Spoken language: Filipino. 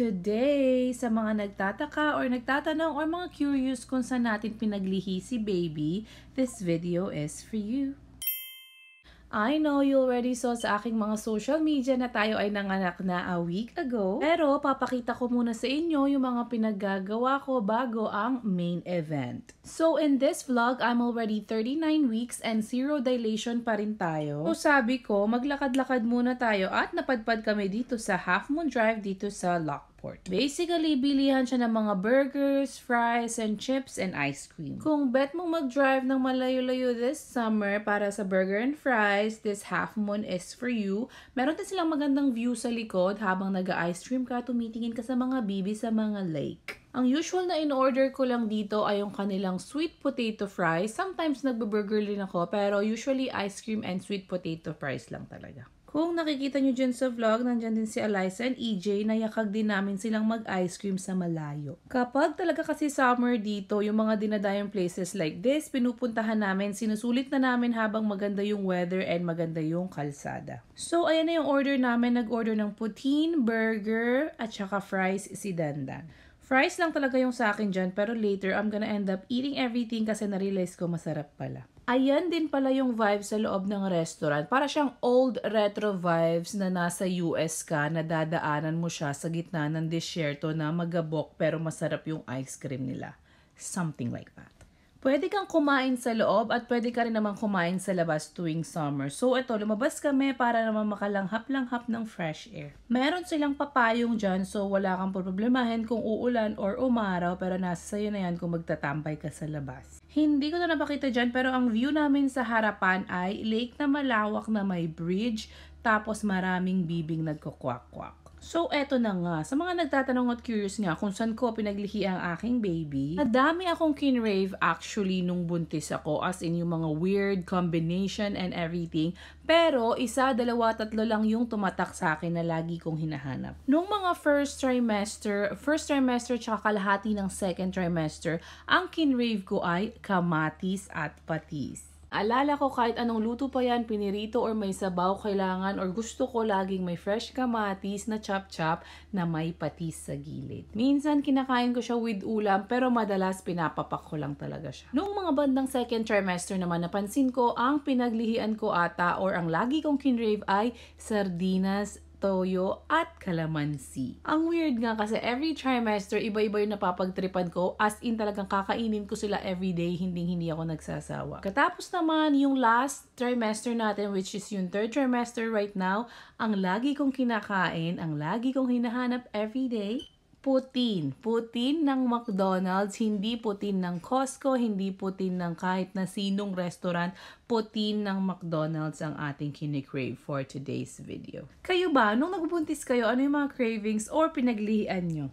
Today, sa mga nagtataka or nagtatanong or mga curious kung saan natin pinaglihi si baby, this video is for you. I know you already saw sa aking mga social media na tayo ay nanganak na a week ago. Pero papakita ko muna sa inyo yung mga pinaggagawa ko bago ang main event. So in this vlog, I'm already 39 weeks and 0 dilation pa rin tayo. So sabi ko, maglakad-lakad muna tayo at napadpad kami dito sa Half Moon Drive dito sa Lockport. Basically, bilihan siya ng mga burgers, fries, and chips, and ice cream. Kung bet mong mag-drive ng malayo-layo this summer para sa burger and fries, this Half Moon is for you. Meron din silang magandang view sa likod habang nag-ice cream ka, tumitingin ka sa mga bibi sa mga lake. Ang usual na in-order ko lang dito ay yung kanilang sweet potato fries. Sometimes nagbe-burger din ako, pero usually ice cream and sweet potato fries lang talaga. Kung nakikita nyo dyan sa vlog, nandyan din si Eliza and EJ, nayakag din namin silang mag-ice cream sa malayo. Kapag talaga kasi summer dito, yung mga dinadayong places like this, pinupuntahan namin, sinusulit na namin habang maganda yung weather and maganda yung kalsada. So, ayan na yung order namin. Nag-order ng poutine, burger, at saka fries si Dandan. Fries lang talaga yung sa akin dyan, pero later I'm gonna end up eating everything kasi na-realize ko masarap pala. Ayan din pala yung vibe sa loob ng restaurant. Para siyang old retro vibes na nasa US ka, na dadaanan mo siya sa gitna ng disyerto na magabok pero masarap yung ice cream nila. Something like that. Pwede kang kumain sa loob at pwede ka rin naman kumain sa labas tuwing summer. So ito, lumabas kami para naman makalanghap-langhap ng fresh air. Meron silang papayong dyan, so wala kang problemahin kung uulan or umaraw, pero nasa sayo na yan kung magtatambay ka sa labas. Hindi ko na napakita dyan, pero ang view namin sa harapan ay lake na malawak na may bridge, tapos maraming bibing nagkukwak-kwak. So, eto na nga. Sa mga nagtatanong at curious nga kung saan ko pinaglihi ang aking baby, madami akong kinrave actually nung buntis ako, as in yung mga weird combination and everything. Pero, isa, dalawa, tatlo lang yung tumatak sa akin na lagi kong hinahanap. Nung mga first trimester tsaka kalahati ng second trimester, ang kinrave ko ay kamatis at patis. Alala ko kahit anong luto pa yan, pinirito or may sabaw kailangan or gusto ko laging may fresh kamatis na chop-chop na may patis sa gilid. Minsan kinakain ko siya with ulam pero madalas pinapapak ko lang talaga siya. Noong mga bandang second trimester naman napansin ko ang pinaglihian ko ata or ang lagi kong kinrave ay sardinas, toyo, at kalamansi. Ang weird nga kasi every trimester, iba-iba yung napapagtripan ko. As in talagang kakainin ko sila everyday, hindi ako nagsasawa. Katapos naman yung last trimester natin, which is yung third trimester right now, ang lagi kong kinakain, ang lagi kong hinahanap everyday, putin. Putin ng McDonald's, hindi putin ng Costco, hindi putin ng kahit na sinong restaurant. Putin ng McDonald's ang ating kinikrave for today's video. Kayo ba, nung nagbuntis kayo, ano yung mga cravings or pinaglihian nyo?